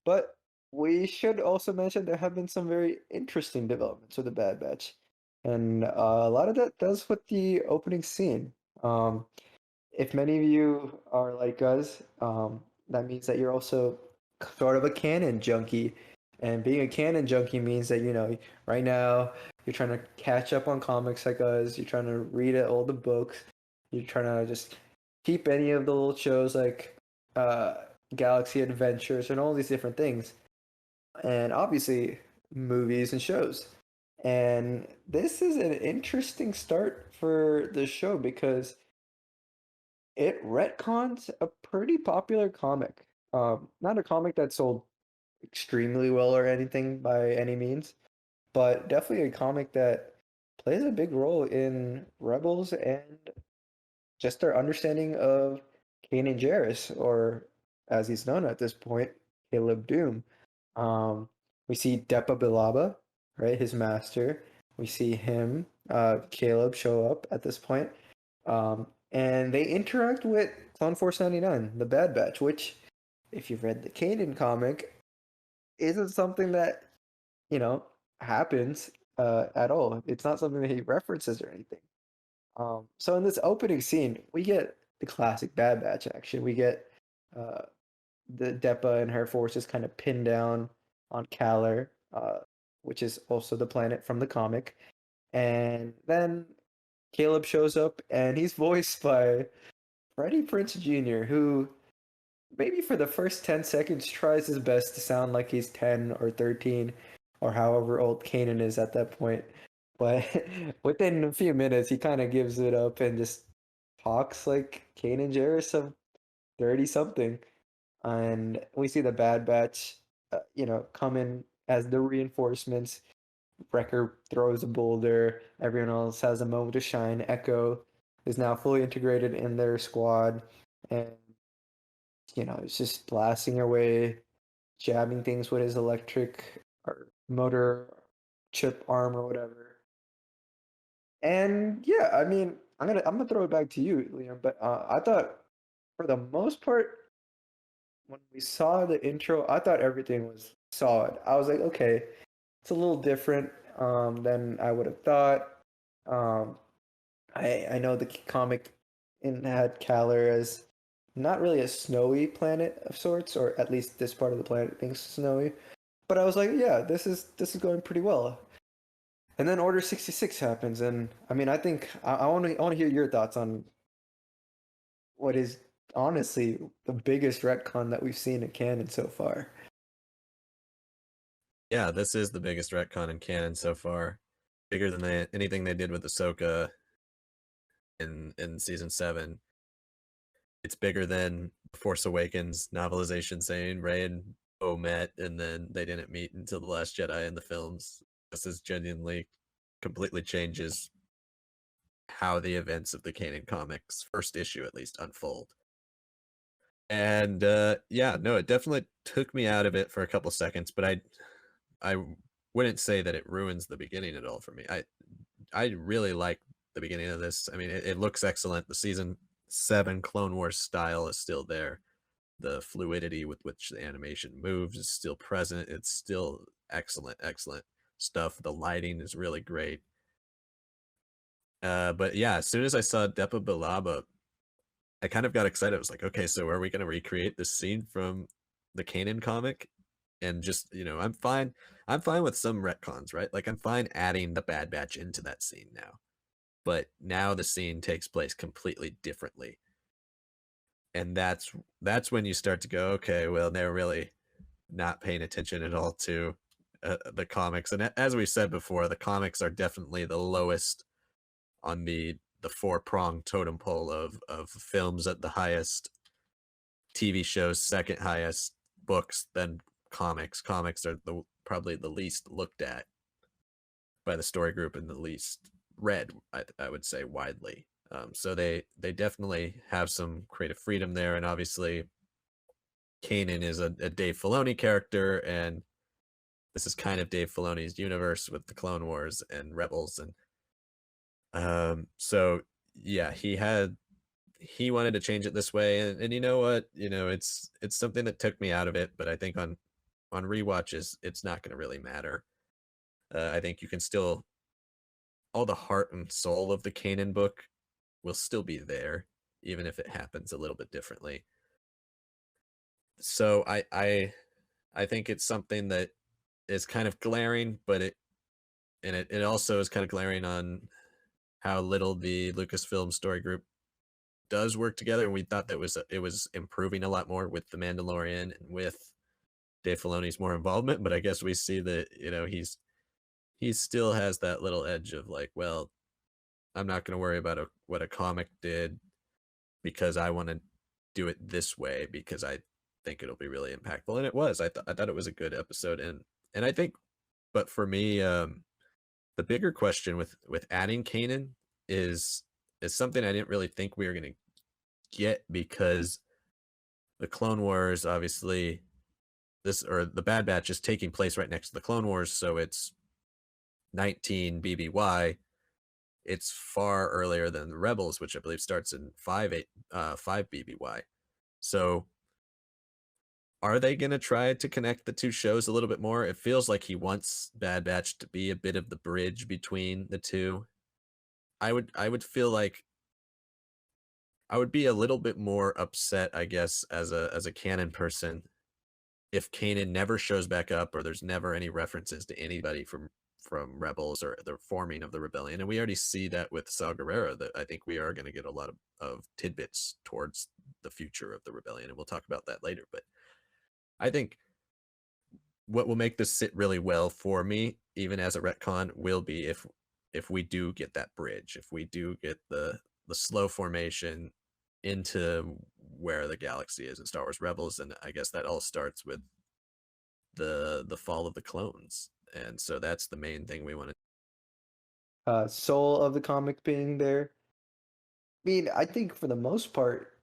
But we should also mention there have been some very interesting developments with the Bad Batch, and a lot of that does with the opening scene. If many of you are like us, that means that you're also sort of a canon junkie. And being a canon junkie means that, right now you're trying to catch up on comics like us, you're trying to read all the books, you're trying to just keep any of the little shows like uh, Galaxy Adventures and all these different things. And obviously, movies and shows. And this is an interesting start for the show because it retcons a pretty popular comic. Not a comic that sold extremely well or anything by any means, but definitely a comic that plays a big role in Rebels and just our understanding of Kanan Jarrus, or as he's known at this point, Caleb Doom. We see Depa Bilaba, right, his master. We see him, Caleb, show up at this point. And they interact with Clone Force 99, the Bad Batch, which, if you've read the Kanan comic, isn't something that, you know, happens at all. It's not something that he references or anything. So in this opening scene, we get the classic Bad Batch action. We get uh, the Depa and her forces kind of pinned down on Kaller, which is also the planet from the comic. And then Caleb shows up, and he's voiced by Freddie Prince Jr., who maybe for the first 10 seconds tries his best to sound like he's 10 or 13 or however old Kanan is at that point. But within a few minutes, he kind of gives it up and just talks like Kanan Jarrus of 30 something. And we see the Bad Batch, come in as the reinforcements. Wrecker throws a boulder. Everyone else has a moment to shine. Echo is now fully integrated in their squad. And it's just blasting away, jabbing things with his electric or motor chip arm or whatever. And yeah, I mean, I'm gonna throw it back to you, Liam. But I thought for the most part, when we saw the intro, I thought everything was solid. I was like, okay, it's a little different than I would have thought. Um, I know the comic had Kaller as not really a snowy planet of sorts, or at least this part of the planet thinks snowy. But I was like, yeah, this is going pretty well. And then Order 66 happens, and I mean, I think I want to hear your thoughts on what is honestly the biggest retcon that we've seen in canon so far. Yeah, this is the biggest retcon in canon so far. Bigger than anything they did with Ahsoka in season 7. It's bigger than Force Awakens novelization saying Rey and Poe met and then they didn't meet until The Last Jedi in the films. This is genuinely completely changes how the events of the canon comics, first issue at least, unfold. And yeah, no, it definitely took me out of it for a couple seconds, but I wouldn't say that it ruins the beginning at all for me. I really like the beginning of this. I mean, it looks excellent. The season 7 Clone Wars style is still there. The fluidity with which the animation moves is still present. It's still excellent, excellent stuff. The lighting is really great. But yeah, as soon as I saw Depa Bilaba, I kind of got excited. I was like, okay, so are we going to recreate this scene from the Kanan comic? And just, I'm fine. I'm fine with some retcons, right? Like I'm fine adding the Bad Batch into that scene now. But now the scene takes place completely differently. And that's when you start to go, okay, well, they're really not paying attention at all to the comics. And as we said before, the comics are definitely the lowest on the four-pronged totem pole of films at the highest, TV shows second highest, books then comics. Comics are probably the least looked at by the story group and the least read, I would say, widely. So they definitely have some creative freedom there, and obviously Kanan is a Dave Filoni character, and this is kind of Dave Filoni's universe with the Clone Wars and Rebels, and so yeah, he wanted to change it this way, and you know what, it's something that took me out of it, but I think on on rewatches, it's not going to really matter. I think you can still all the heart and soul of the Kanan book will still be there, even if it happens a little bit differently. So I think it's something that is kind of glaring, but it also is kind of glaring on how little the Lucasfilm story group does work together. And we thought that it was improving a lot more with the Mandalorian and with Dave Filoni's more involvement. But I guess we see that he still has that little edge of like, well, I'm not going to worry about what a comic did because I want to do it this way because I think it'll be really impactful. And it was. I thought it was a good episode, and I think, but for me, the bigger question with adding Kanan is something I didn't really think we were going to get because the Clone Wars, obviously, the Bad Batch is taking place right next to the Clone Wars, so it's 19 BBY. It's far earlier than the Rebels, which I believe starts in 5 BBY. So are they going to try to connect the two shows a little bit more? It feels like he wants Bad Batch to be a bit of the bridge between the two. I would feel like I would be a little bit more upset, I guess, as a canon person if Kanan never shows back up or there's never any references to anybody from Rebels or the forming of the rebellion. And we already see that with Saw Gerrera, that I think we are going to get a lot of tidbits towards the future of the rebellion. And we'll talk about that later. But I think what will make this sit really well for me, even as a retcon, will be if we do get that bridge, if we do get the slow formation into where the galaxy is in Star Wars Rebels, and I guess that all starts with the fall of the clones, and so that's the main thing we want to. Soul of the comic being there. I mean, I think for the most part,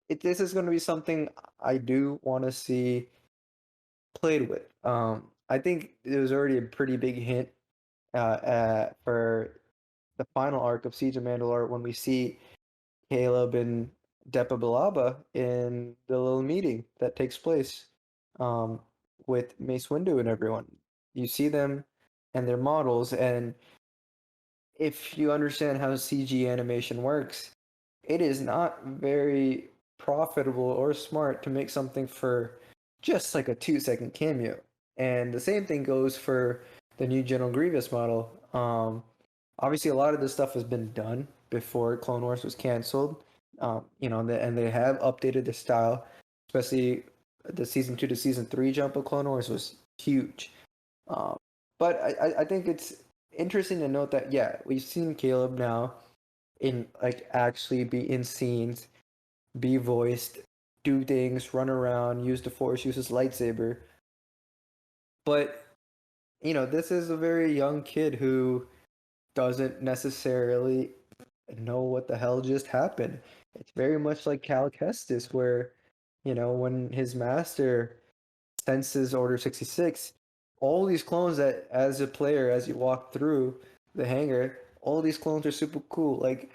this is going to be something I do want to see played with. I think it was already a pretty big hint for the final arc of Siege of Mandalore when we see Caleb and Depa Billaba in the little meeting that takes place um, with Mace Windu and everyone. You see them and their models, and if you understand how CG animation works, it is not very profitable or smart to make something for just like a 2 second cameo. And the same thing goes for the new General Grievous model. Obviously, a lot of this stuff has been done before Clone Wars was canceled. And they have updated the style, especially the season 2 to season 3 jump of Clone Wars was huge. Um, but I think it's interesting to note that yeah, we've seen Caleb now in like actually be in scenes, be voiced, do things, run around, use the force, use his lightsaber. But this is a very young kid who doesn't necessarily know what the hell just happened. It's very much like Cal Kestis, where when his master senses Order 66, all these clones that as a player, as you walk through the hangar, all these clones are super cool. Like,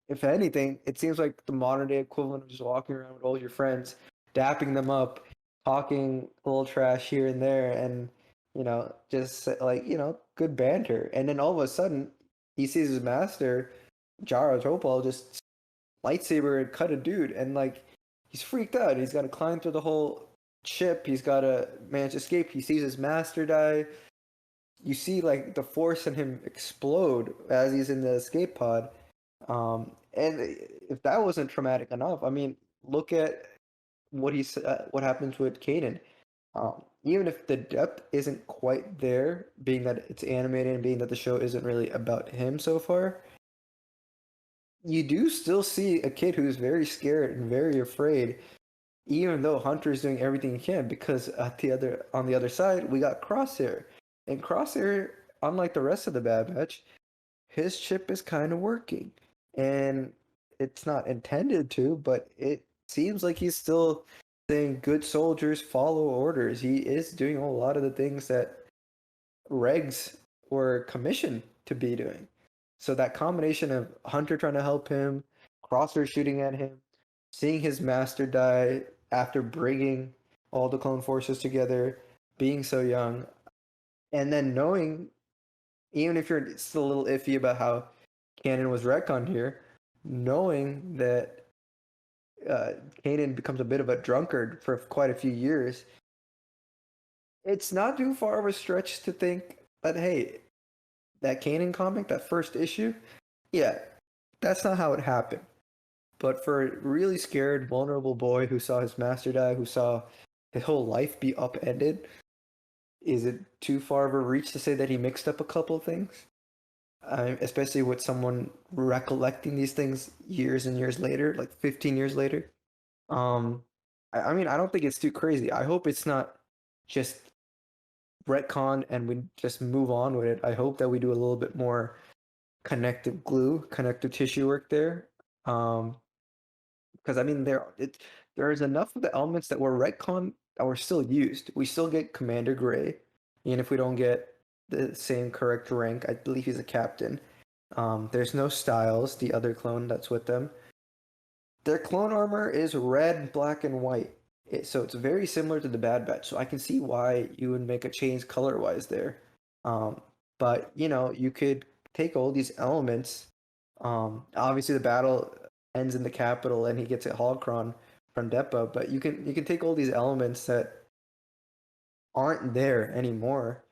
if anything, it seems like the modern day equivalent of just walking around with all your friends, dapping them up, talking a little trash here and there, and just like good banter. And then all of a sudden, he sees his master, Jara Topal, just lightsaber and cut a dude, and like he's freaked out. He's got to climb through the whole ship. He's got to manage to escape. He sees his master die. You see like the force in him explode as he's in the escape pod. And if that wasn't traumatic enough, I mean, look at what happens with Kanan. Even if the depth isn't quite there, being that it's animated and being that the show isn't really about him so far, you do still see a kid who's very scared and very afraid, even though Hunter's doing everything he can. Because on the other side, we got Crosshair, and Crosshair, unlike the rest of the Bad Batch, his chip is kind of working, and it's not intended to, but it seems like he's still saying good soldiers follow orders. He is doing a lot of the things that regs were commissioned to be doing. So that combination of Hunter trying to help him, Crosshair shooting at him, seeing his master die after bringing all the clone forces together, being so young, and then knowing, even if you're still a little iffy about how Canon was retconned here, knowing that uh, Kanan becomes a bit of a drunkard for quite a few years, it's not too far of a stretch to think that, hey, that Kanan comic, that first issue, yeah, that's not how it happened. But for a really scared, vulnerable boy who saw his master die, who saw his whole life be upended, is it too far of a reach to say that he mixed up a couple of things? Especially with someone recollecting these things years and years later, like 15 years later. Um, I mean, I don't think it's too crazy. I hope it's not just retcon and we just move on with it. I hope that we do a little bit more connective glue, connective tissue work there. Um, because I mean, there is enough of the elements that were retcon that were still used. We still get Commander Gray, even if we don't get the same correct rank. I believe he's a captain. There's no Styles, the other clone that's with them. Their clone armor is red, black, and white. So it's very similar to the Bad Batch. So I can see why you would make a change color wise there. Um, but you know, you could take all these elements. Obviously, the battle ends in the capital, and he gets a holocron from Depa. But you can take all these elements that aren't there anymore,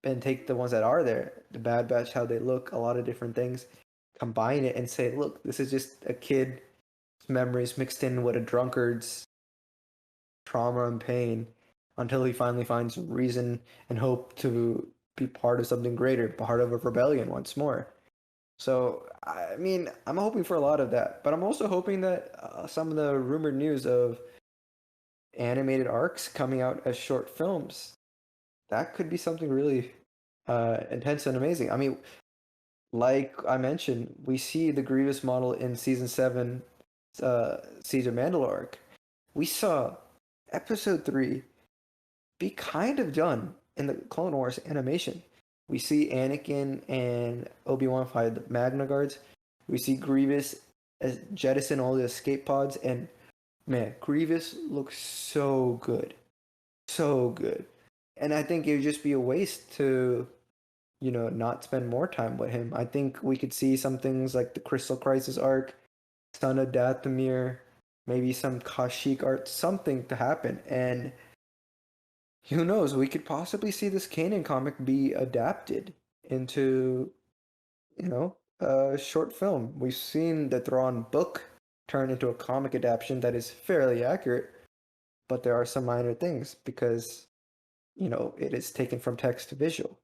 and take the ones that are there. The Bad Batch, how they look, a lot of different things. Combine it and say, look, this is just a kid's memories mixed in with a drunkard's trauma and pain until he finally finds reason and hope to be part of something greater, part of a rebellion once more. So, I mean, I'm hoping for a lot of that, but I'm also hoping that some of the rumored news of animated arcs coming out as short films, that could be something really intense and amazing. I mean, like I mentioned, we see the Grievous model in season 7, Caesar Mandalore arc. We saw episode 3 be kind of done in the Clone Wars animation. We see Anakin and Obi-Wan fight the Magna Guards. We see Grievous jettison all the escape pods, and man, Grievous looks so good, so good. And I think it would just be a waste to, not spend more time with him. I think we could see some things like the Crystal Crisis arc, Son of Dathomir, maybe some Kashyyyk art, something to happen, and who knows? We could possibly see this Kanan comic be adapted into, a short film. We've seen the Thrawn book turn into a comic adaptation that is fairly accurate, but there are some minor things because, it is taken from text to visual.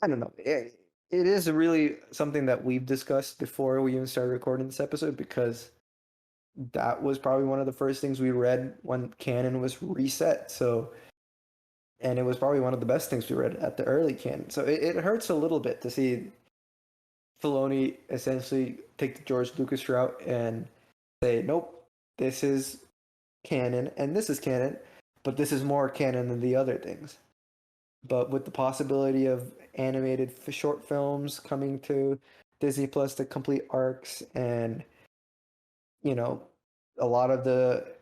I don't know. It is really something that we've discussed before we even started recording this episode because that was probably one of the first things we read when Canon was reset. So and it was probably one of the best things we read at the early canon. So it hurts a little bit to see Filoni essentially take the George Lucas route and say, nope, this is canon and this is canon, but this is more canon than the other things. But with the possibility of animated short films coming to Disney Plus to complete arcs and, you know, a lot of the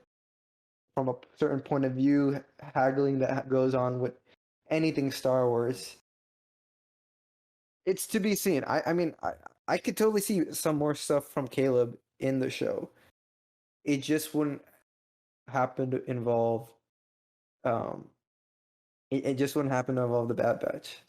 from a certain point of view, haggling that goes on with anything Star Wars. It's to be seen. I mean, I could totally see some more stuff from Caleb in the show. It just wouldn't happen to involve, um, it just wouldn't happen to involve the Bad Batch.